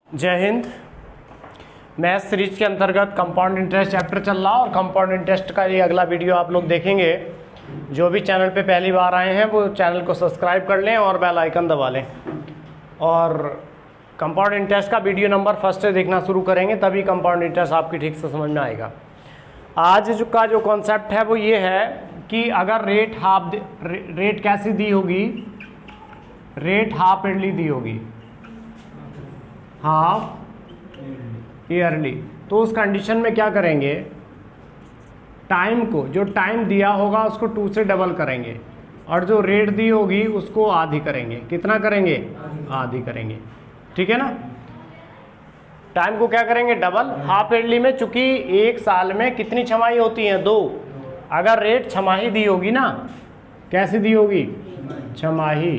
जय Hind. Math series के अंतर्गत कंपाउंड इंटरेस्ट चैप्टर चल रहा और कंपाउंड इंटरेस्ट का ये अगला वीडियो आप लोग देखेंगे। जो भी चैनल पे पहली बार आए हैं वो चैनल को सब्सक्राइब कर लें और बेल आइकन दबा लें। और कंपाउंड इंटरेस्ट का वीडियो नंबर फर्स्ट से देखना शुरू करेंगे, तभी कंपाउंड इंटरेस्ट आपकी ठीक से समझ में आएगा। आज का जो कॉन्सेप्ट है वो ये है कि अगर रेट कैसी दी होगी, रेट हाफ ईयरली दी होगी, हाफ ईयरली, तो उस कंडीशन में क्या करेंगे, टाइम को, जो टाइम दिया होगा उसको 2 से डबल करेंगे और जो रेट दी होगी उसको आधी करेंगे। कितना करेंगे? आधी करेंगे। ठीक है ना। टाइम को क्या करेंगे? डबल। हाफ ईयरली में चूंकि एक साल में कितनी छमाही होती हैं? 2। अगर रेट छमाही दी होगी ना, कैसी दी होगी? छमाही,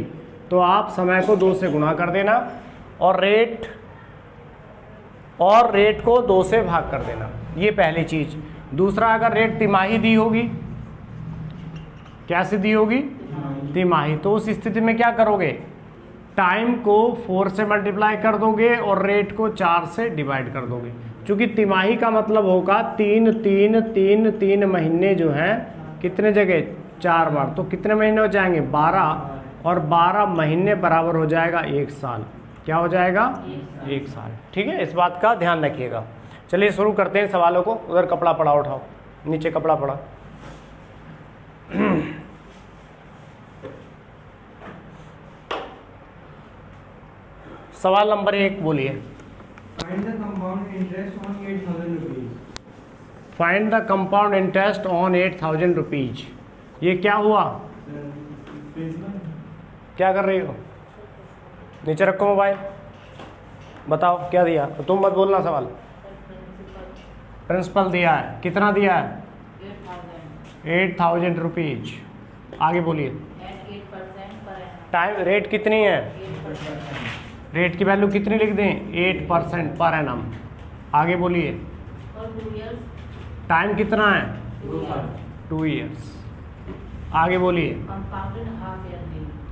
तो आप समय को 2 से गुणा कर देना और रेट को 2 से भाग कर देना। ये पहली चीज। दूसरा, अगर रेट तिमाही दी होगी, कैसी दी होगी? तिमाही, तो उस स्थिति में क्या करोगे? टाइम को 4 से मल्टीप्लाई कर दोगे और रेट को 4 से डिवाइड कर दोगे। क्योंकि तिमाही का मतलब होगा 3 महीने जो हैं, कितने जगह? 4 बार, तो कितने महीने हो जाएंगे? 12, और 12 महीने बराबर हो जाएगा 1 साल। क्या हो जाएगा? 1 साल। ठीक है, इस बात का ध्यान रखिएगा। चलिए शुरू करते हैं सवालों को। उधर कपड़ा पड़ा, उठाओ, नीचे कपड़ा पड़ा। सवाल नंबर 1 बोलिए। Find the compound interest on 8,000 rupees. Find the compound interest on 8,000 rupees. ये क्या हुआ? क्या कर रही हो? नीचे रखो मोबाइल, बताओ क्या दिया। तुम मत बोलना सवाल। प्रिंसिपल दिया है। कितना दिया है? 8,000 रुपीज। आगे बोलिए। टाइम रेट कितनी है? रेट की वैल्यू कितनी लिख दें? 8% पर एनम। आगे बोलिए। टाइम कितना है? 2 ईयर्स। आगे बोलिए।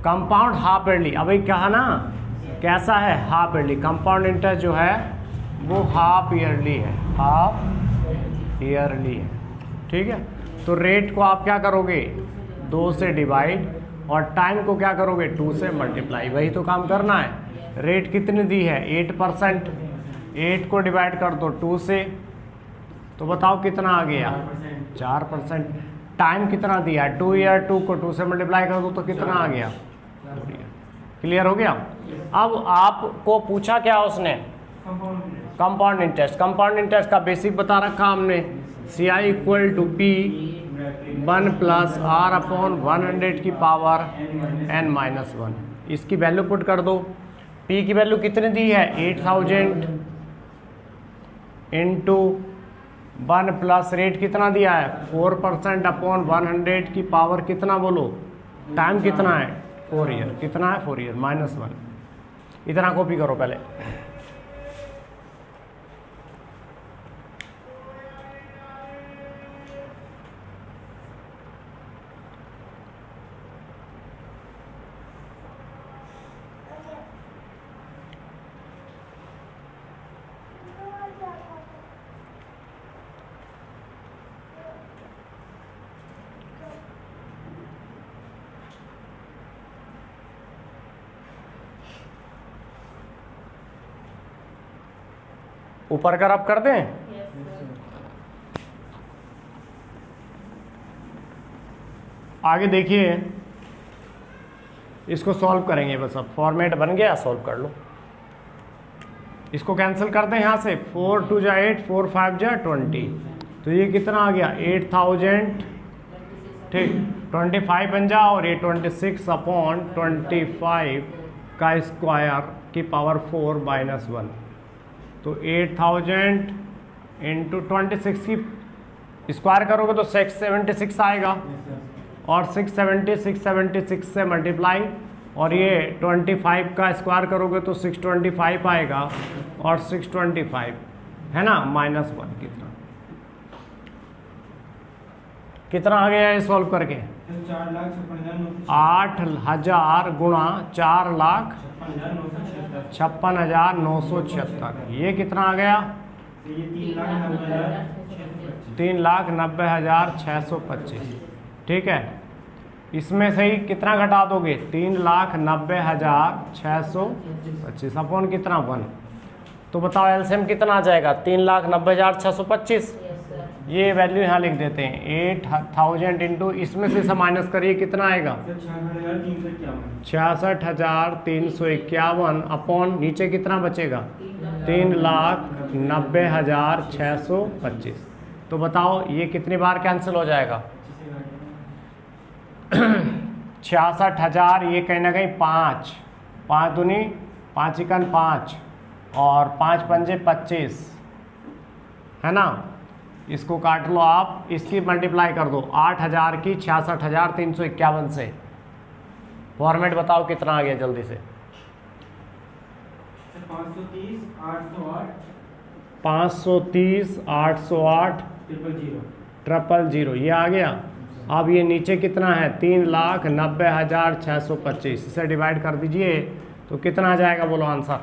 Compound half yearly. अभी कहा ना, कैसा है? Half yearly. कंपाउंड इंटरेस्ट जो है वो हाफ ईयरली है, हाफ ईयरली है। ठीक है, तो रेट को आप क्या करोगे? 2 से डिवाइड, और टाइम को क्या करोगे? 2 से मल्टीप्लाई। वही तो काम करना है। रेट कितनी दी है? 8%। 8 को डिवाइड कर दो 2 से, तो बताओ कितना आ गया? 4%। टाइम कितना दिया है? 2 ईयर। 2 को 2 से मल्टीप्लाई कर दो तो कितना आ गया? 4 ईयर। क्लियर हो गया। अब आपको पूछा क्या उसने? Compound interest. कंपाउंड इंटरेस्ट का बेसिक बता रखा हमने। CI equal to P 1 + R/100 की पावर n-1। इसकी वैल्यू पुट कर दो। P की वैल्यू कितनी दी है? 8,000 इंटू 1 प्लस रेट कितना दिया है? 4%/100 की पावर कितना बोलो? टाइम कितना है? 4 ईयर। कितना है? 4 ईयर -1। इतना कॉपी करो पहले। ऊपर का रब कर दें। आगे देखिए, इसको सॉल्व करेंगे। बस अब फॉर्मेट बन गया, सॉल्व कर लो। इसको कैंसिल कर दें यहाँ से। 4 × 2 = 8, 4 × 5 = 20। तो ये कितना आ गया? 8,000। ठीक, 25 बन जा, और ये 26/25 का स्क्वायर की पावर 4 -1। तो 8,000 इंटू 26 की स्क्वायर करोगे तो 676 आएगा, और 676 से मल्टीप्लाई, और ये 25 का स्क्वायर करोगे तो 625 आएगा, और 625 है ना -1। कितना आ गया ये सॉल्व करके? 8,000 गुणा 4,56,976, ये कितना आ गया? 3,90,625। ठीक है, इसमें से ही कितना घटा दोगे? 3,90,625 अपॉन कितना? 1। तो बताओ एलसीएम कितना आ जाएगा? 3,90,625। ये वैल्यू यहाँ लिख देते हैं 8,000 इंटू, इसमें से माइनस करिए, कितना आएगा? 66,351 अपॉन नीचे कितना बचेगा? 3,90,625। तो बताओ ये कितनी बार कैंसिल हो जाएगा? 66,000, ये कहीं ना कहीं 5 दूनी 5 इकन 5 और 5 पंजे 25 है ना। इसको काट लो आप, इसकी मल्टीप्लाई कर दो 8,000 की 66,351 से। फॉर्मेट बताओ कितना आ गया जल्दी से? 530 808 000 ये आ गया। अब ये नीचे कितना है? 3,90,625, इसे डिवाइड कर दीजिए तो कितना आ जाएगा? बोलो आंसर।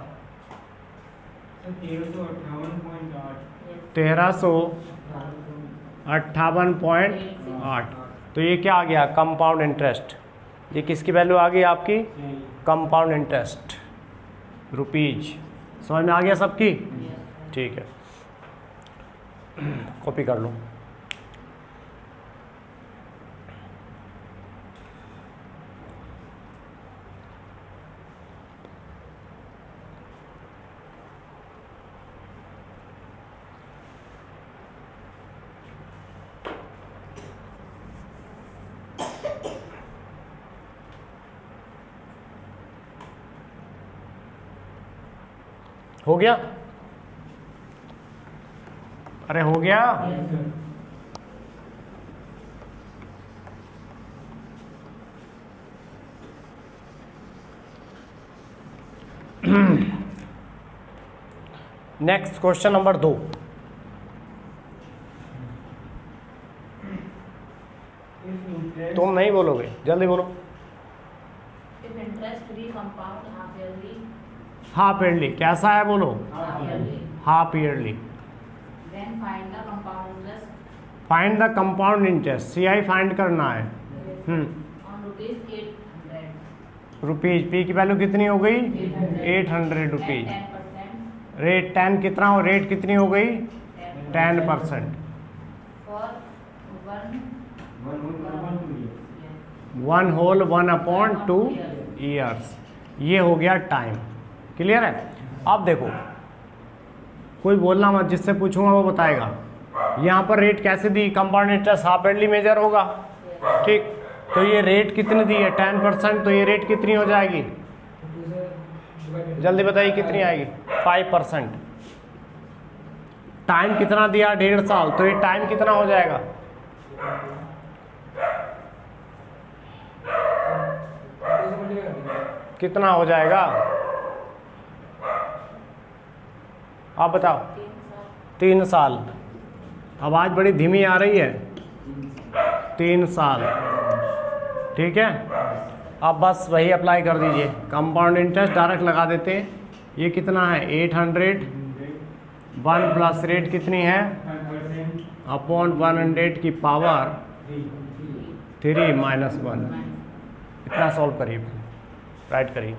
1358.8। तो ये क्या आ गया? Compound interest. ये किसकी वैल्यू आ गई आपकी? Compound interest, rupees. समझ में आ गया सबकी? ठीक है, कॉपी कर लो। हो गया? अरे हो गया? Next question number 2। तुम नहीं बोलोगे, जल्दी बोलो। हाफ ईयरली कैसा है? बोलो। Half yearly. Find the compound interest, CI find करना है। रुपीज, पी की वैल्यू कितनी हो गई? 800 रुपीज। रेट 10 कितना हो? रेट कितनी हो गई? 10%। 1 होल 1/2 ईयर्स। ये हो गया टाइम। क्लियर है? अब देखो, कोई बोलना मत, जिससे पूछूंगा वो बताएगा। यहाँ पर रेट कैसे दी? कंपाउंड इंटरेस्ट हाफ ईयरली मेजर होगा, ठीक। तो ये रेट कितनी दी है? 10%। तो ये रेट कितनी हो जाएगी? जल्दी बताइए कितनी आएगी? 5%। टाइम कितना दिया? 1.5 साल। तो ये टाइम कितना हो जाएगा? कितना हो जाएगा? आप बताओ। 3 साल। आवाज़ बड़ी धीमी आ रही है। 3 साल, ठीक है। अब बस वही अप्लाई कर दीजिए, कंपाउंड इंटरेस्ट डायरेक्ट लगा देते हैं। ये कितना है? 800। 1 प्लस रेट कितनी है? अपॉन 100 की पावर 3 माइनस 1। इतना सॉल्व करिए, राइट करिए।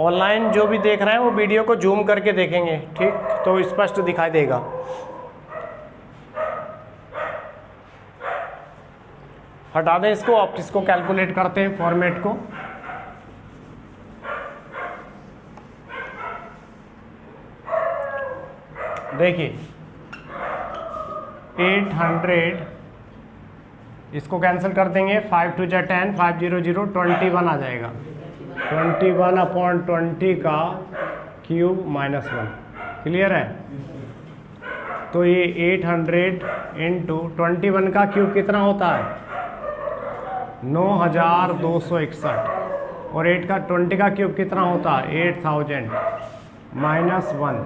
ऑनलाइन जो भी देख रहे हैं वो वीडियो को जूम करके देखेंगे, ठीक, तो स्पष्ट दिखाई देगा। हटा दें इसको, आप इसको कैलकुलेट करते हैं फॉर्मेट को। देखिए 800, इसको कैंसिल कर देंगे। 5 2 जा 10, 5 0 0, 21 आ जाएगा। 21/20 का क्यूब माइनस 1। क्लियर है? तो ये 800 इंटू 21 का क्यूब कितना होता है 9261, और 8 का 20 का क्यूब कितना होता है 8000 -1।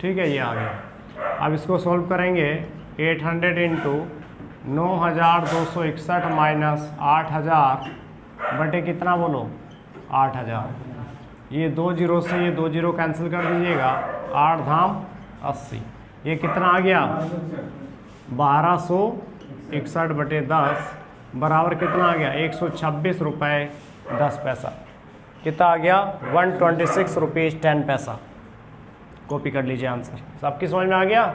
ठीक है, ये आ गया। अब इसको सॉल्व करेंगे। 800 इंटू 9261 माइनस 8000 बटे कितना बोलो 8000। ये 2 जीरो से ये 2 जीरो कैंसिल कर दीजिएगा, 8 धाम 80। ये कितना आ गया 1261 बटे 10 बराबर कितना आ गया 126 रुपये 10 पैसा। कितना आ गया 126 रुपीज़ 10 पैसा। कॉपी कर लीजिए आंसर। सबकी समझ में आ गया?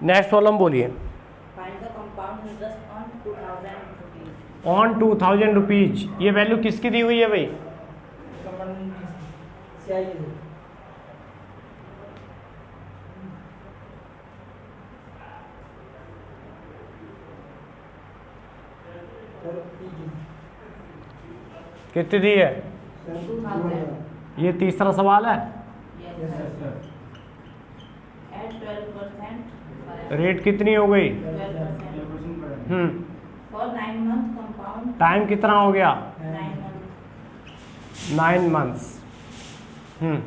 नेक्स्ट प्रॉब्लम बोलिए। ऑन 2000 रुपीज, ये वैल्यू किसकी दी हुई है भाई? कितनी दी है? ये तीसरा सवाल है। रेट कितनी हो गई? टाइम कितना हो गया? 9 months. 9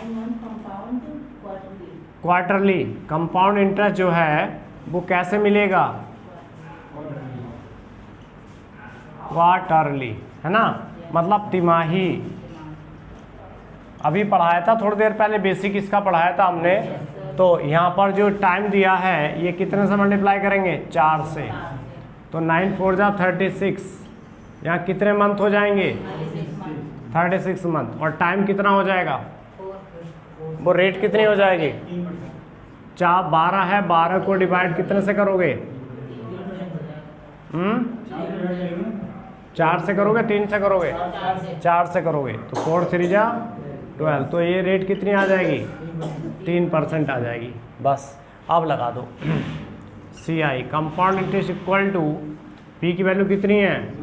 month compound quarterly. Compound interest जो है वो कैसे मिलेगा? क्वार्टरली, है ना, मतलब तिमाही। अभी पढ़ाया था थोड़ी देर पहले, बेसिक इसका पढ़ाया था हमने। तो यहाँ पर जो टाइम दिया है ये कितने से मल्टीप्लाई करेंगे? 4 से। तो 9 4 जा 36। यहाँ कितने मंथ हो जाएंगे? 36 मंथ। और टाइम कितना हो जाएगा? वो रेट कितनी हो जाएगी? 12 है, 12 को डिवाइड कितने से करोगे? 4 से करोगे, 3 से करोगे? 4 से करोगे। तो 4 3 जा 12। तो ये रेट कितनी आ जाएगी? 3% आ जाएगी। बस अब लगा दो। CI compound interest equal to P की वैल्यू कितनी है?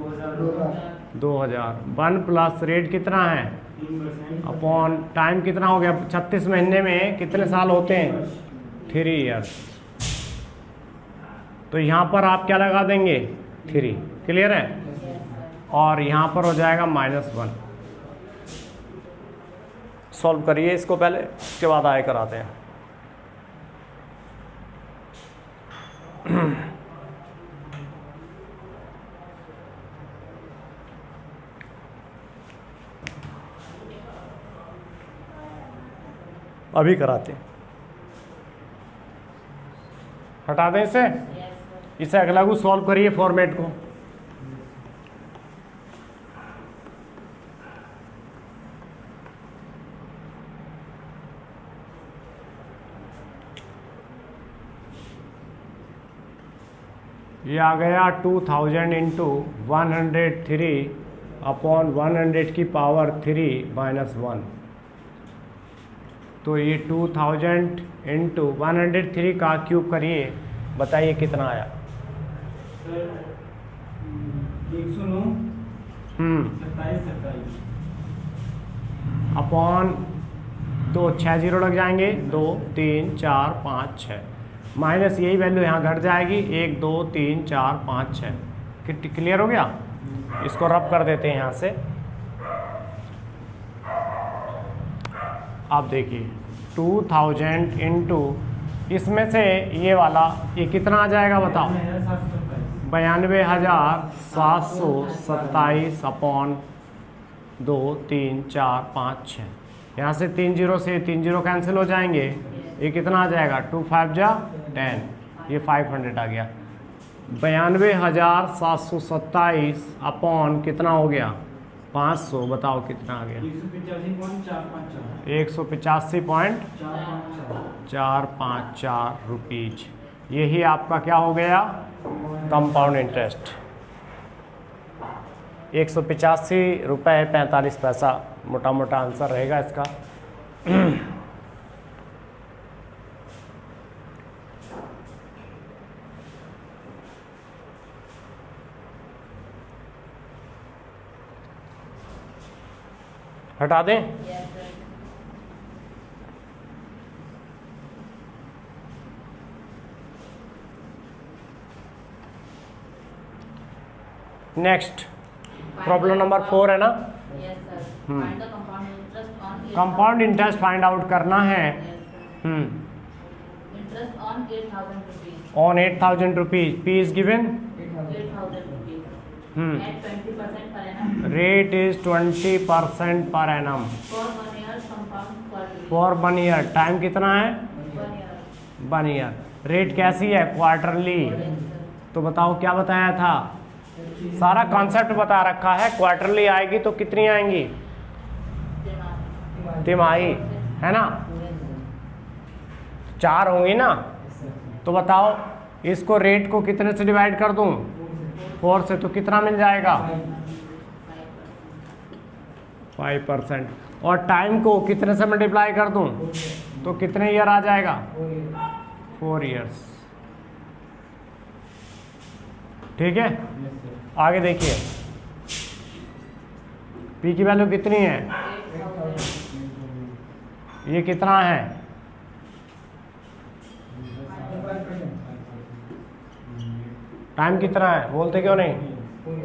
2000। 1 प्लस रेट कितना है अपॉन टाइम कितना हो गया? 36 महीने में कितने साल होते हैं? 3 ईयर्स। तो यहाँ पर आप क्या लगा देंगे? 3। क्लियर है? और यहाँ पर हो जाएगा -1। सॉल्व करिए इसको पहले, उसके बाद आए कराते हैं। अभी कराते हैं। हटा दें इसे। इसे अगला को सॉल्व करिए फॉर्मेट को। ये आ गया 2000 इंटू 103 अपॉन 100 की पावर 3 -1। तो ये 2000 इंटू 103 का क्यूब करिए, बताइए कितना आया? 109 अपॉन 2 6 जीरो लग जाएंगे, 2 3 4 5 6 माइनस यही वैल्यू यहाँ घट जाएगी, 1 2 3 4 5 6। क्लियर हो गया? इसको रब कर देते हैं यहाँ से। आप देखिए 2000 इंटू इसमें से ये वाला ये कितना आ जाएगा बताओ? 92,727 अपॉन 2 3 4 5 6। यहाँ से 3 जीरो से 3 जीरो कैंसिल हो जाएंगे। ये कितना आ जाएगा? 2 5 जा 10। ये 500 आ गया। 92,727 अपॉन कितना हो गया 500, बताओ कितना आ गया 185.454 रुपीज। यही आपका क्या हो गया कंपाउंड इंटरेस्ट। 185 रुपये 45 पैसा मोटा मोटा आंसर रहेगा इसका। हटा दें। Yes, sir. Next problem number 4 है ना। Yes, sir. Hmm. Find the compound interest on 8,000. Compound interest find out करना है Yes, sir. Interest on 8,000 rupees. On 8,000 rupees. P is given, 8,000 rupees. Hmm. At 20% per annum. Rate is 20% per annum For 1 year compound quarterly. For 1 year. Time कितना है 1 year. 1 year. Rate कैसी है quarterly. Yes, sir. तो बताओ क्या बताया था, सारा कॉन्सेप्ट बता रखा है। क्वार्टरली आएगी तो कितनी आएंगी तिमाही, है ना 4 होंगी ना। तो बताओ इसको रेट को कितने से डिवाइड कर दूं 4 से, तो कितना मिल जाएगा 5%। और टाइम को कितने से मल्टीप्लाई कर दूं तो कितने ईयर आ जाएगा 4 ईयर्स। ठीक है, आगे देखिए पी की वैल्यू कितनी है, 8,000. ये कितना है टाइम कितना है बोलते क्यों नहीं, 4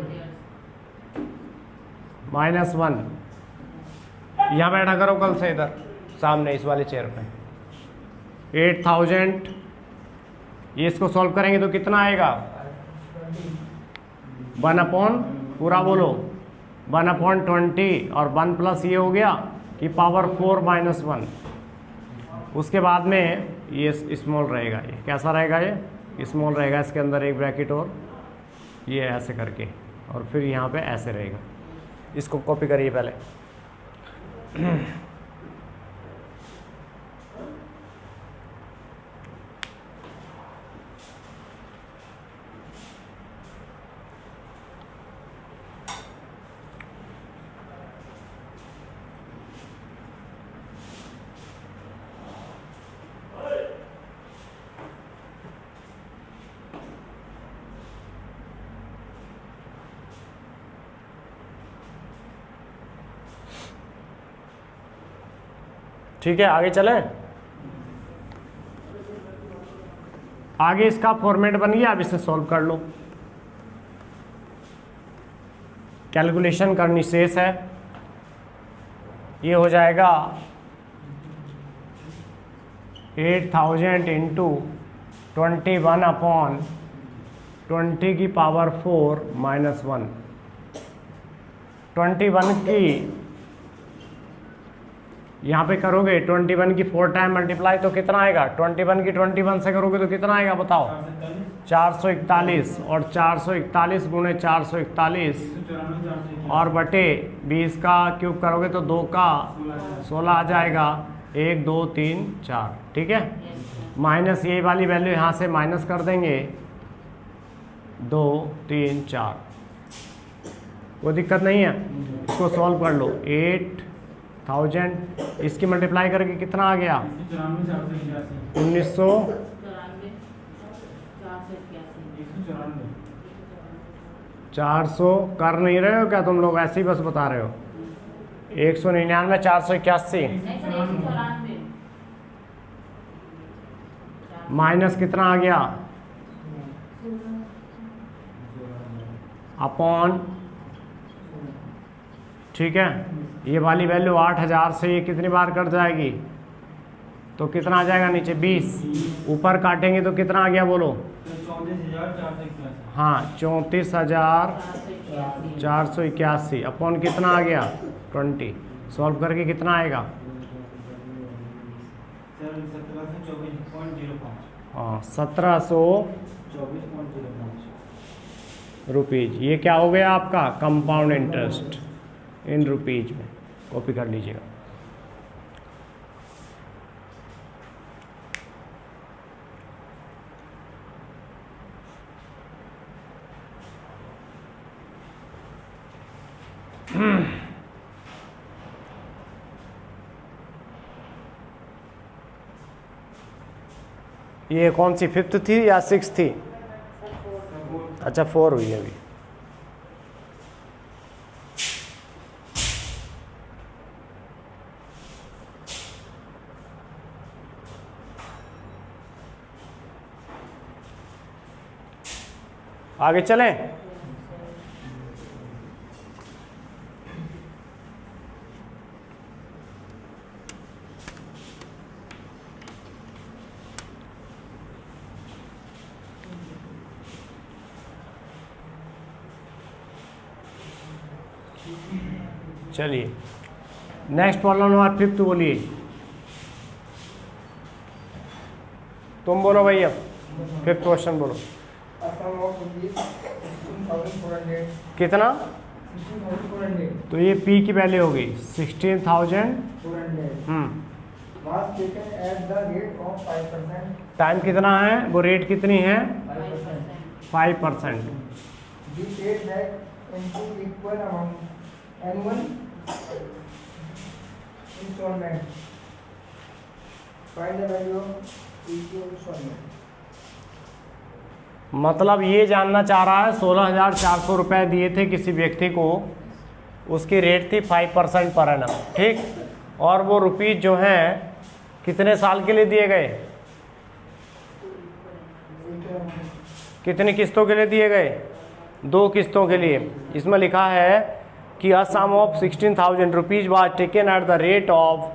years. -1। यहाँ बैठा करो कल से इधर सामने इस वाले चेयर पे। 8,000 ये इसको सॉल्व करेंगे तो कितना आएगा 1 अपॉन पूरा बोलो 1/20 और 1 प्लस ये हो गया कि पावर 4 - 1। उसके बाद में ये स्मॉल रहेगा, ये कैसा रहेगा, ये स्मॉल रहेगा, इसके अंदर एक ब्रैकेट और ये ऐसे करके, और फिर यहाँ पे ऐसे रहेगा। इसको कॉपी करिए पहले। ठीक है, आगे चलें। आगे इसका फॉर्मेट बन गया, अब इसे सॉल्व कर लो। कैलकुलेशन करनी शेष है। ये हो जाएगा 8,000 इंटू 21/20 की पावर 4 - 1। 21 की यहाँ पे करोगे 21 की 4 टाइम मल्टीप्लाई तो कितना आएगा, 21 की 21 से करोगे तो कितना आएगा बताओ 441, और 441 गुणे 441 और बटे 20 का क्यूब करोगे तो 2 का 16 आ जाएगा। 1 2 3 4, ठीक है। माइनस ये वाली वैल्यू यहाँ से माइनस कर देंगे 2 3 4, कोई दिक्कत नहीं है। इसको सॉल्व कर लो। 8,000 इसकी मल्टीप्लाई करके कितना आ गया 1900 400 कर नहीं रहे हो क्या तुम लोग, ऐसे ही बस बता रहे हो। 199 481 माइनस कितना आ गया अपॉन, ठीक है। ये वाली वैल्यू 8,000 से ये कितनी बार कट जाएगी तो कितना आ जाएगा नीचे 20, ऊपर काटेंगे तो कितना आ गया बोलो 34,481। हाँ 34,481 अपॉन कितना आ गया 20। सॉल्व करके कितना आएगा 1724.05। हाँ 1724.05। रुपीज़। ये क्या हो गया आपका कंपाउंड इंटरेस्ट इन रुपीज़ में, कॉपी कर लीजिएगा। ये कौन सी 5th थी या 6th थी? अच्छा 4 हुई है अभी। आगे चलें। चलिए नेक्स्ट प्रॉब्लम नंबर 5 बोलिए। तुम बोलो भैया, 5th क्वेश्चन बोलो। कितना? 16,400 तो ये पी की वैल्यू हो गई 16,400। was taken at the rate of 5%. Time कितना है, वो रेट कितनी है 5%। Be paid back into equal amount annual installment. Find the value of each installment. मतलब ये जानना चाह रहा है 16,400 रुपये दिए थे किसी व्यक्ति को, उसकी रेट थी 5% पर एनम, ठीक। और वो रुपीज़ जो हैं कितने साल के लिए दिए गए, कितनी किस्तों के लिए दिए गए? 2 किस्तों के लिए। इसमें लिखा है कि a sum of 16,000 rupees was taken at the rate of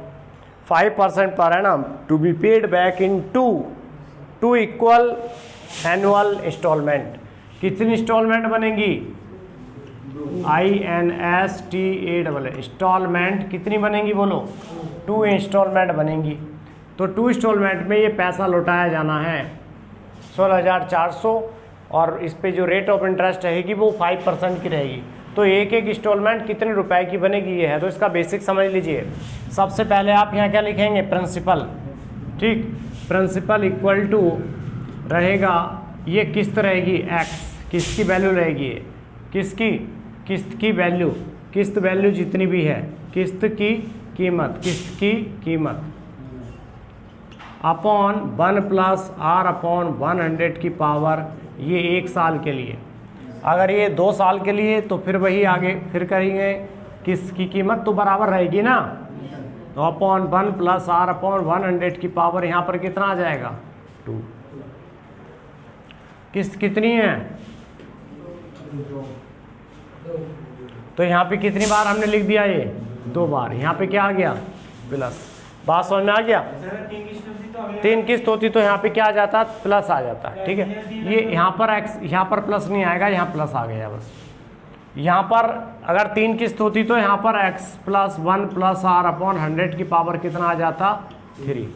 5% per annum to be paid back in two equal annual installment. कितनी इंस्टॉलमेंट बनेगी? INSTALL इंस्टॉलमेंट कितनी बनेगी बोलो? 2 इंस्टॉलमेंट बनेंगी। तो 2 इंस्टॉलमेंट में ये पैसा लौटाया जाना है 16,400, और इस पे जो रेट ऑफ इंटरेस्ट रहेगी वो 5% की रहेगी। तो एक एक इंस्टॉलमेंट कितने रुपए की बनेगी ये है। तो इसका बेसिक समझ लीजिए। सबसे पहले आप यहाँ क्या लिखेंगे, प्रिंसिपल, ठीक। प्रिंसिपल इक्वल टू रहेगा, ये किस्त रहेगी x, किसकी वैल्यू रहेगी ये, किसकी, किस्त की वैल्यू, किस्त वैल्यू जितनी भी है, किस्त की कीमत, किस्त की कीमत अपॉन 1 प्लस r अपॉन 100 की पावर, ये 1 साल के लिए। अगर ये 2 साल के लिए तो फिर वही आगे फिर करेंगे, किसकी कीमत तो बराबर रहेगी ना, तो अपॉन 1 प्लस r अपॉन 100 की पावर, यहाँ पर कितना आ जाएगा 2। किस्त कितनी है, तो यहाँ पे कितनी बार हमने लिख दिया, ये 2 बार। यहाँ पे क्या आ गया प्लस, बात समझ में आ गया। 3 किस्त होती तो यहाँ पे क्या आ जाता, प्लस आ जाता, ठीक है। ये यहाँ पर x, यहाँ पर प्लस नहीं आएगा, यहाँ प्लस आ गया बस। यहाँ पर अगर 3 किस्त होती तो यहाँ पर x plus 1 plus r upon 100 की पावर कितना आ जाता 3।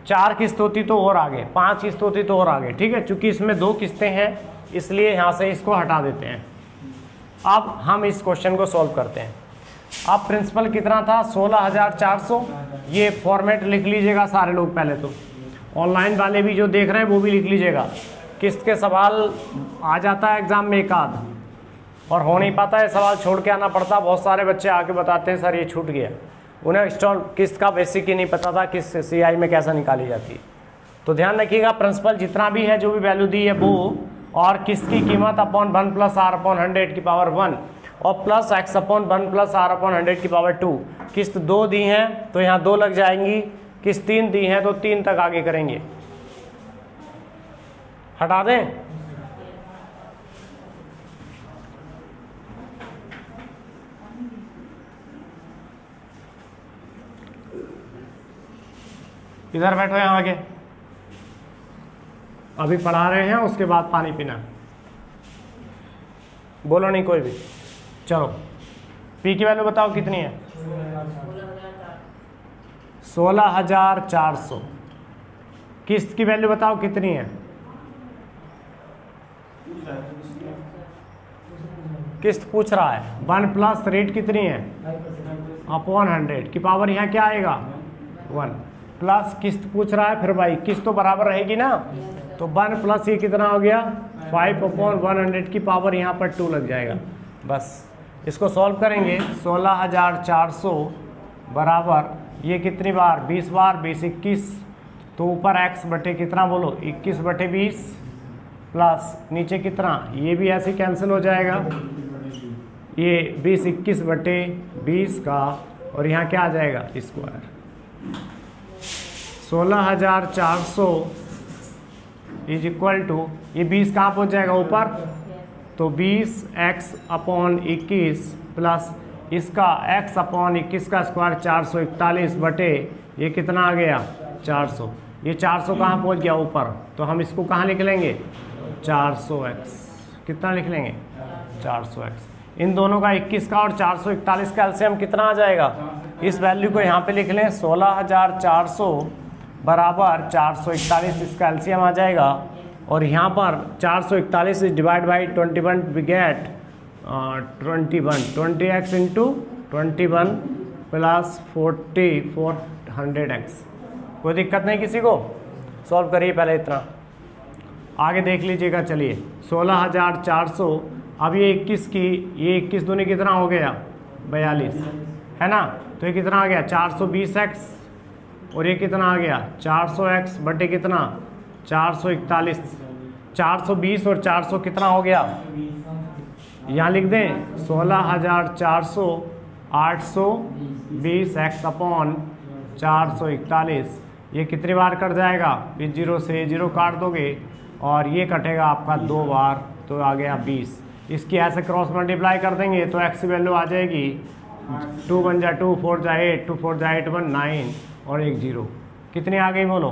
4 किस्त होती तो और आगे, 5 किस्त होती तो और आगे, ठीक है। चूंकि इसमें 2 किस्तें हैं इसलिए यहाँ से इसको हटा देते हैं। अब हम इस क्वेश्चन को सॉल्व करते हैं। अब प्रिंसिपल कितना था 16,400, ये फॉर्मेट लिख लीजिएगा सारे लोग पहले तो, ऑनलाइन वाले भी जो देख रहे हैं वो भी लिख लीजिएगा। किस्त के सवाल आ जाता है एग्जाम में एक आध, और हो नहीं पाता है, सवाल छोड़ के आना पड़ता। बहुत सारे बच्चे आके बताते हैं सर ये छूट गया, उन्हें इंस्टॉल किस्त का बेसिक ही नहीं पता था किस CI में कैसा निकाली जाती है। तो ध्यान रखिएगा, प्रिंसिपल जितना भी है जो भी वैल्यू दी है वो, और किस्त की कीमत अपॉन 1 प्लस r अपॉन 100 की पावर 1, और plus x upon 1 plus r upon 100 की पावर 2। किस्त 2 दी हैं तो यहाँ 2 लग जाएंगी, किस्त 3 दी हैं तो 3 तक आगे करेंगे। हटा दें, इधर बैठो यहाँ आगे, अभी पढ़ा रहे हैं उसके बाद पानी पीना। बोलो नहीं कोई भी, चलो पी की वैल्यू बताओ कितनी है 16,400। किस्त की वैल्यू बताओ कितनी है किस्त पूछ रहा है 1 प्लस रेट कितनी है अपॉन 100 की पावर यहाँ क्या आएगा 1 प्लस किस्त पूछ रहा है, फिर भाई किस्त तो बराबर रहेगी ना, तो 1 प्लस ये कितना हो गया 5 अपॉन 100 की पावर यहाँ पर 2 लग जाएगा। बस इसको सॉल्व करेंगे 16,400 बराबर ये कितनी बार 20 बार 20 21, तो ऊपर x बटे कितना बोलो 21 बटे 20 प्लस नीचे कितना, ये भी ऐसे कैंसिल हो जाएगा, ये 20 21 बटे 20 का, और यहाँ क्या आ जाएगा स्क्वायर 16,400 इज इक्वल टू ये 20 कहाँ पहुँच जाएगा ऊपर, तो 20x अपॉन 21 प्लस इसका x अपॉन 21 का स्क्वायर 441 बटे ये कितना आ गया 400, ये 400 कहाँ पहुँच गया ऊपर, तो हम इसको कहाँ लिख लेंगे 400x, कितना लिख लेंगे 400x। इन दोनों का 21 का और 441 का एलसीएम कितना आ जाएगा, इस वैल्यू को यहाँ पे लिख लें 16,400 बराबर 441, इसका एलसीएम आ जाएगा, और यहाँ पर 441 divide by 21 विगेट 21 20x into 21 plus 400x। कोई दिक्कत नहीं किसी को, सॉल्व करिए पहले इतना, आगे देख लीजिएगा। चलिए 16,400, अब ये 21 की ये 21 दूनी कितना हो गया 42 है ना, तो ये कितना आ गया 420x, और ये कितना आ गया 400x बटे कितना 441, 420 और 400 कितना हो गया, यहाँ लिख दें 16,400 820x अपॉन 441, ये कितनी बार कट जाएगा, इस 0 से 0 काट दोगे और ये कटेगा आपका 2 बार, तो आ गया 20। इसकी ऐसे क्रॉस मल्टीप्लाई कर देंगे तो x की वैल्यू आ जाएगी 2 1 जा 2 4 जा 8 2 4 जा 8 1 9 और 1 0, कितनी आ गई बोलो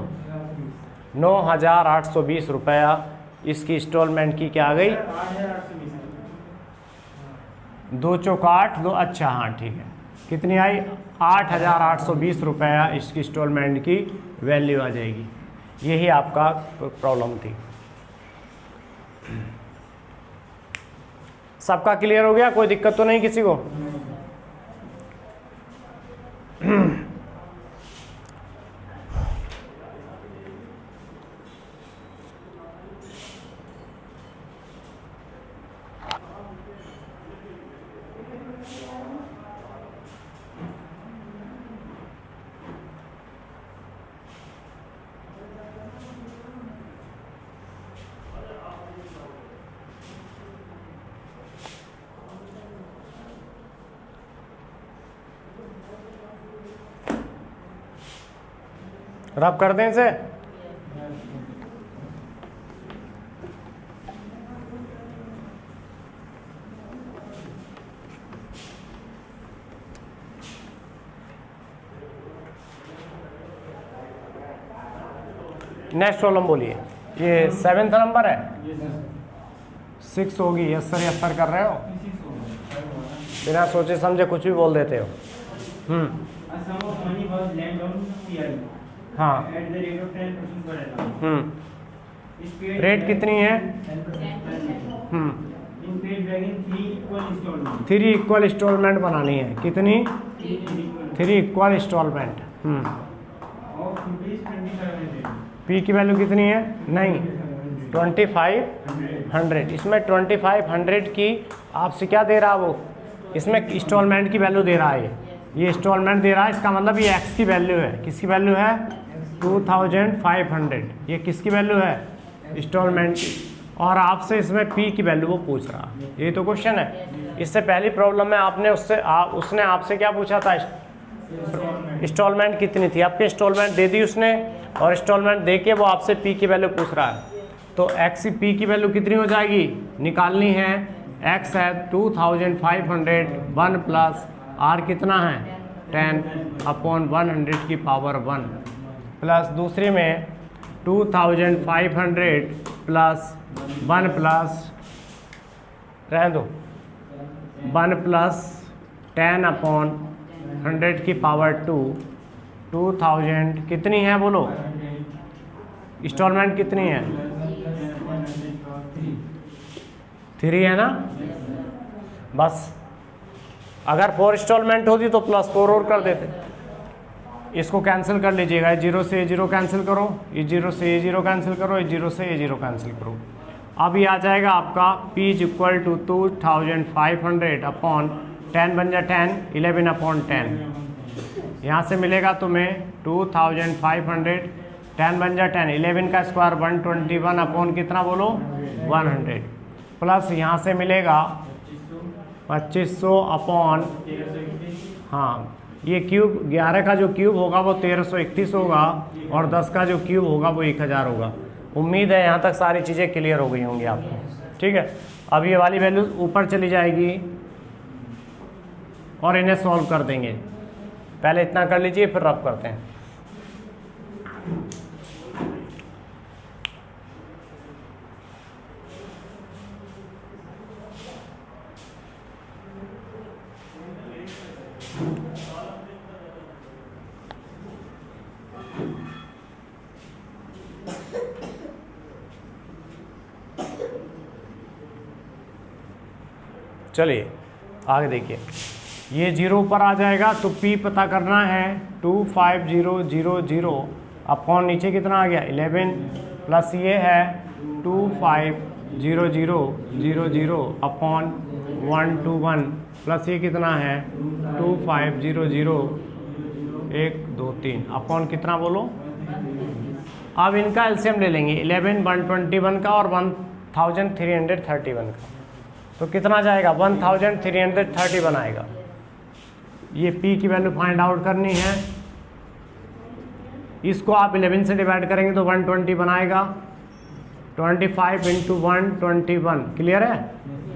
9,820 रुपया इसकी इंस्टॉलमेंट की क्या आ गई, 2 चौक 8 2, अच्छा हाँ ठीक है, कितनी आई 8,820 रुपया इसकी इंस्टॉलमेंट की वैल्यू आ जाएगी। यही आपका प्रॉब्लम थी। सबका क्लियर हो गया, कोई दिक्कत तो नहीं किसी को। रब कर दें इसे, नेक्स्ट प्रॉब्लम बोलिए। ये 7th नंबर है, 6 होगी। यस सर कर रहे हो, बिना सोचे समझे कुछ भी बोल देते हो। हाँ रेट कितनी है 3 इक्वल इंस्टॉलमेंट बनानी है, कितनी 3 इक्वल इंस्टॉलमेंट। पी की वैल्यू कितनी है, नहीं 2500, इसमें 2500 की आपसे क्या दे रहा है वो, इसमें इंस्टॉलमेंट की वैल्यू दे रहा है, ये इंस्टॉलमेंट दे रहा है, इसका मतलब ये एक्स की वैल्यू है, किसकी वैल्यू है 2500, ये किसकी वैल्यू है इंस्टॉलमेंट की, और आपसे इसमें पी की वैल्यू वो पूछ रहा है। यही तो क्वेश्चन है। इससे पहली प्रॉब्लम में आपने उसने आपसे क्या पूछा था, इंस्टॉलमेंट कितनी थी, आपकी इंस्टॉलमेंट दे दी उसने, और इंस्टॉलमेंट दे के वो आपसे पी की वैल्यू पूछ रहा है, तो एक्स पी की वैल्यू कितनी हो जाएगी, निकालनी है। एक्स है 2500, 1 प्लस आर कितना है 10 अपॉन 100 की पावर 1, प्लस दूसरी में 2500 प्लस 1 प्लस रहने दो 1 प्लस 10 अपॉन 100 की पावर 2, 2000 कितनी है बोलो, इंस्टॉलमेंट कितनी है 3 है ना, बस अगर 4 इंस्टॉलमेंट होती तो +4 और कर देते। इसको कैंसिल कर लीजिएगा, 0 से ये 0 कैंसिल करो, ये 0 से ये 0 कैंसिल करो, ये 0 से ये 0 कैंसिल करो। अब ये आ जाएगा आपका P = 2500 अपॉन 10 बन जाए 10, 11 अपॉन 10। यहाँ से मिलेगा तुम्हें 2500, 10 बन जाए 10, 11 का स्क्वायर 121 अपॉन कितना बोलो 100, प्लस यहाँ से मिलेगा 2500 अपॉन, हाँ ये क्यूब 11 का जो क्यूब होगा वो 1331 होगा और 10 का जो क्यूब होगा वो 1000 होगा। उम्मीद है यहाँ तक सारी चीज़ें क्लियर हो गई होंगी आपको, ठीक है। अब ये वाली वैल्यू ऊपर चली जाएगी और इन्हें सॉल्व कर देंगे। पहले इतना कर लीजिए फिर रब करते हैं। चलिए आगे देखिए, ये 0 ऊपर आ जाएगा तो P पता करना है 25000 अपॉन नीचे कितना आ गया 11 प्लस ये है 250000 अपॉन 121 प्लस ये कितना है 2500 1 2 3 अपॉन कितना बोलो। अब इनका एलसीएम ले लेंगे 11 121 का और 1331 का, तो कितना जाएगा 1331 आएगा। ये P की वैल्यू फाइंड आउट करनी है। इसको आप 11 से डिवाइड करेंगे तो 120 बनाएगा, 25 इंटू 121 क्लियर है,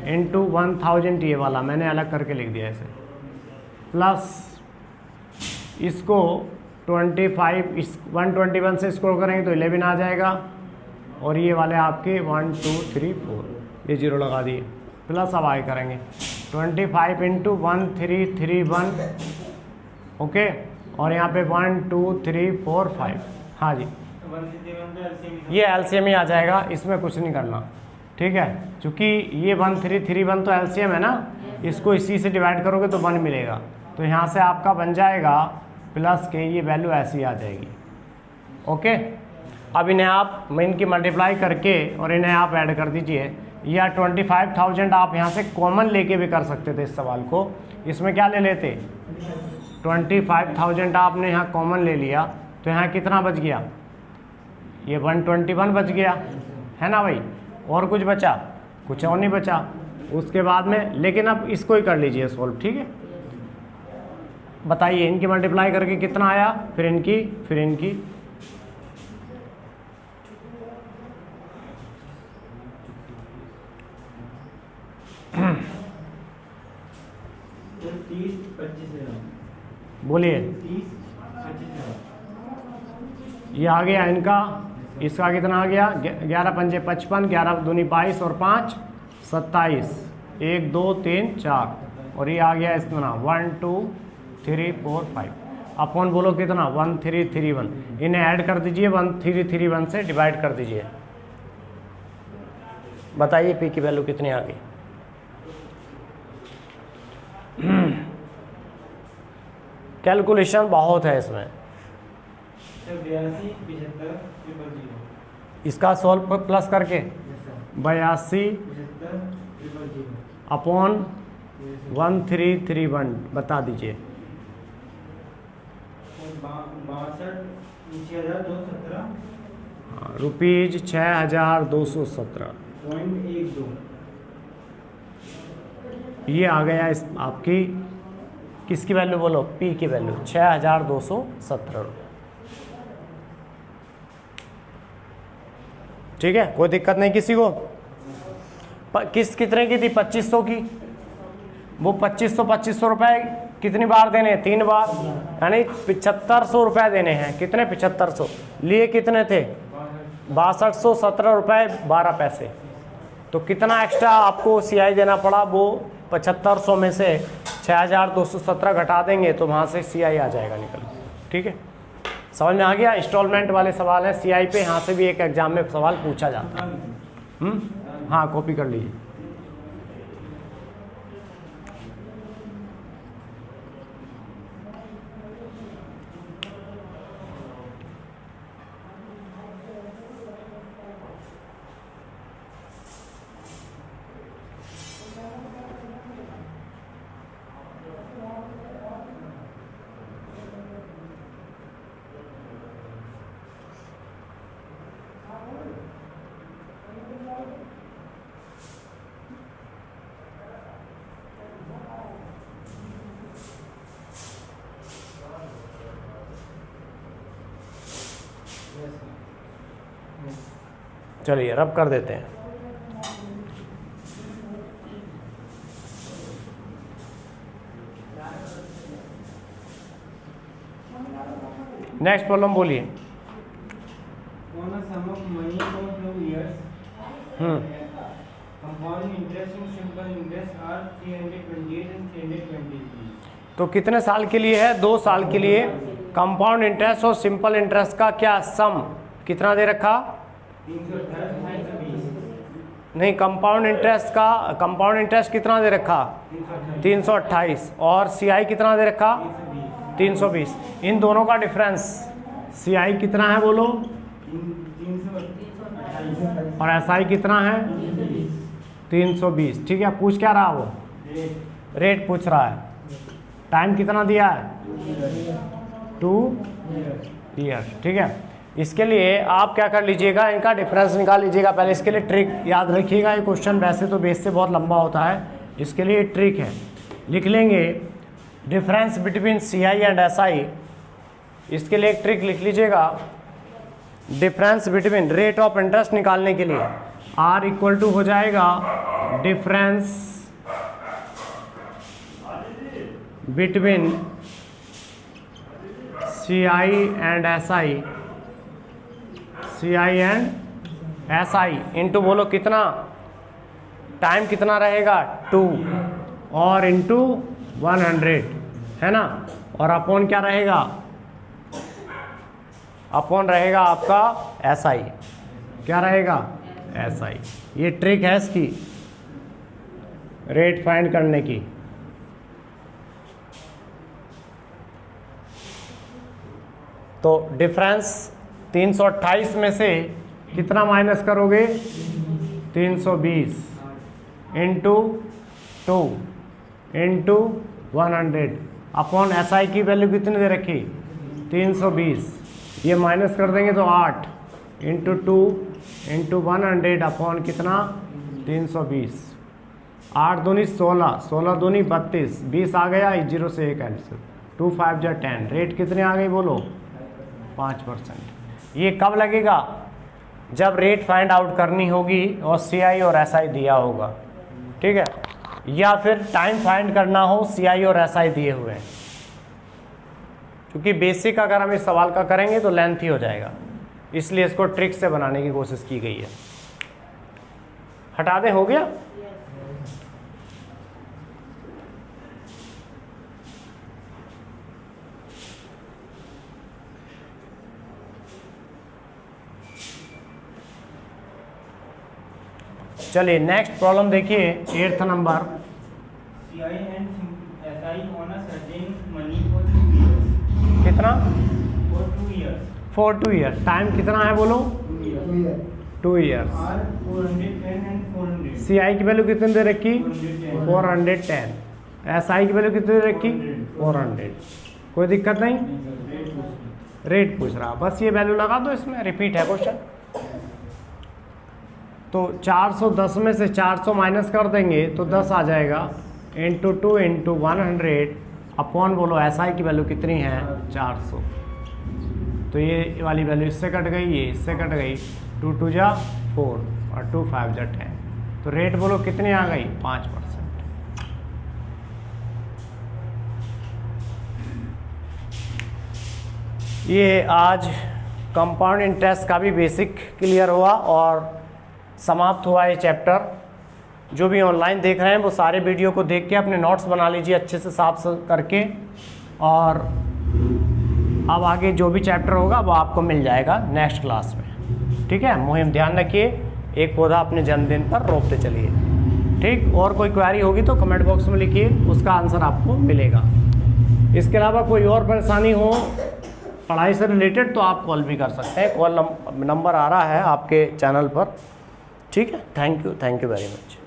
इंटू 1000 ये वाला मैंने अलग करके लिख दिया इसे, प्लस इसको 25 इस 121 से स्कोर करेंगे तो 11 आ जाएगा और ये वाले आपके 1 2 3 4 ये 0 लगा दिए, प्लस अब आगे करेंगे 25 इंटू 1331 ओके, और यहाँ पे 1 2 3 4 5 हाँ जी ये एलसीएम ही आ जाएगा, इसमें कुछ नहीं करना, ठीक है। चूँकि ये 1331 तो एलसीएम है ना, इसको इसी से डिवाइड करोगे तो 1 मिलेगा, तो यहाँ से आपका बन जाएगा प्लस के ये वैल्यू ऐसी आ जाएगी ओके। अब इन्हें आप इनकी मल्टीप्लाई करके और इन्हें आप ऐड कर दीजिए, या 25,000 आप यहाँ से कॉमन लेके भी कर सकते थे इस सवाल को। इसमें क्या ले लेते 25,000 आपने यहाँ कॉमन ले लिया तो यहाँ कितना बच गया, ये 121 बच गया है ना भाई, और कुछ बचा, कुछ और नहीं बचा उसके बाद में। लेकिन अब इसको ही कर लीजिए सॉल्व, ठीक है। बताइए इनकी मल्टीप्लाई करके कितना आया, फिर इनकी बोलिए। ये आ गया इनका, इसका कितना आ गया 11 पंजे 55, 11 दूनी 22 और 5 27, 1 2 3 4, और ये आ गया इतना 1 2 3 4 5 अपॉन बोलो कितना 1331। इन्हें ऐड कर दीजिए, 1331 से डिवाइड कर दीजिए। बताइए पी की वैल्यू कितनी आ गई। कैलकुलेशन बहुत है इसमें, इसका सॉल्व प्लस करके 82 अपॉन 1331 बता दीजिए। 62,217 रुपीज 6,217 ये आ गया इस आपकी किसकी वैल्यू बोलो, पी की वैल्यू 6,217 रुपये। ठीक है, कोई दिक्कत नहीं किसी को। कितने की थी 2500 की, वो 2500 रुपये कितनी बार देने हैं, 3 बार, यानी 7500 रुपये देने हैं। कितने 7500 लिए कितने थे 6217 रुपये 12 पैसे। तो कितना एक्स्ट्रा आपको सीआई देना पड़ा, वो 7500 में से 6,217 घटा देंगे तो वहाँ से सीआई आ जाएगा निकल। ठीक है, समझ में आ गया। इंस्टॉलमेंट वाले सवाल हैं सीआई पे, यहाँ से भी एक एग्जाम में सवाल पूछा जाता है। हाँ, कॉपी कर लीजिए। चलिए रब कर देते हैं। नेक्स्ट प्रॉब्लम बोलिए। On a sum of money for 2 years, compound interest and simple interest are 328 and 320 rupees. तो कितने साल के लिए है? 2 साल के लिए। कंपाउंड इंटरेस्ट और सिंपल इंटरेस्ट का क्या सम कितना दे रखा? 328 नहीं, कंपाउंड इंटरेस्ट कितना दे रखा? 328। और सीआई कितना दे रखा? 320। इन दोनों का डिफरेंस सीआई कितना है बोलो? 328 और एसआई कितना है? 320। ठीक है, पूछ क्या रहा वो? रेट पूछ रहा है। टाइम कितना दिया है? 2 ईयर। ठीक है, इसके लिए आप क्या कर लीजिएगा, इनका डिफरेंस निकाल लीजिएगा। पहले इसके लिए ट्रिक याद रखिएगा। ये क्वेश्चन वैसे तो बेस से बहुत लंबा होता है, इसके लिए ट्रिक है। लिख लेंगे difference between CI and SI. इसके लिए एक ट्रिक लिख लीजिएगा। Difference between rate of interest निकालने के लिए आर इक्वल टू हो जाएगा difference between CI and SI, CI and SI into बोलो कितना? टाइम कितना रहेगा? 2 और इंटू 100 है ना। और अपॉन क्या रहेगा? अपॉन रहेगा आपका एसआई। क्या रहेगा? एसआई। ये ट्रिक है इसकी रेट फाइंड करने की। तो डिफरेंस 328 में से कितना माइनस करोगे? 320 इंटू 2 इंटू 100 अपॉन एसआई की वैल्यू कितनी दे रखी? 320। ये माइनस कर देंगे तो 8 इंटू 2 इंटू 100 अपॉन कितना? 320। 8 दूनी 16, 16 दूनी 32, 20 आ गया। 0 से 1 कैंसिल, 2 5 जा 10। रेट कितने आ गई बोलो? 5%। ये कब लगेगा? जब रेट फाइंड आउट करनी होगी और सीआई और एसआई दिया होगा। ठीक है, या फिर टाइम फाइंड करना हो, सीआई और एसआई दिए हुए हैं। क्योंकि बेसिक अगर हम इस सवाल का करेंगे तो लेंथ ही हो जाएगा, इसलिए इसको ट्रिक से बनाने की कोशिश की गई है। हटा दें, हो गया? चलिए नेक्स्ट प्रॉब्लम देखिए, 8th number. CI and SI on a certain money for 2 years. कितना? For 2 years. For 2 year. Time कितना है बोलो? 2 years. 2 year. 2 years. Are 410 and 400. CI की वैल्यू कितनी दे रखी? 410. 410। एसआई की वैल्यू कितनी दे रखी? 400। कोई दिक्कत नहीं? रेट पूछ रहा, बस ये वैल्यू लगा दो इसमें, रिपीट है क्वेश्चन। तो 410 में से 400 माइनस कर देंगे तो 10 आ जाएगा, इंटू 2 इंटू 100 अपॉन बोलो एसआई की वैल्यू कितनी है? 400। तो ये वाली वैल्यू इससे कट गई, ये इससे कट गई। 2 2 जा 4 और 2 5 जा 10। तो रेट बोलो कितनी आ गई? 5%। ये आज कंपाउंड इंटरेस्ट का भी बेसिक क्लियर हुआ और समाप्त हुआ ये चैप्टर। जो भी ऑनलाइन देख रहे हैं वो सारे वीडियो को देख के अपने नोट्स बना लीजिए अच्छे से साफ करके, और अब आगे जो भी चैप्टर होगा वो आपको मिल जाएगा नेक्स्ट क्लास में। ठीक है, मुहिम ध्यान रखिए, एक पौधा अपने जन्मदिन पर रोपते चलिए। ठीक, और कोई क्वेरी होगी तो कमेंट बॉक्स में लिखिए, उसका आंसर आपको मिलेगा। इसके अलावा कोई और परेशानी हो पढ़ाई से रिलेटेड तो आप कॉल भी कर सकते हैं। कॉल नंबर आ रहा है आपके चैनल पर। ठीक है, थैंक यू वेरी मच।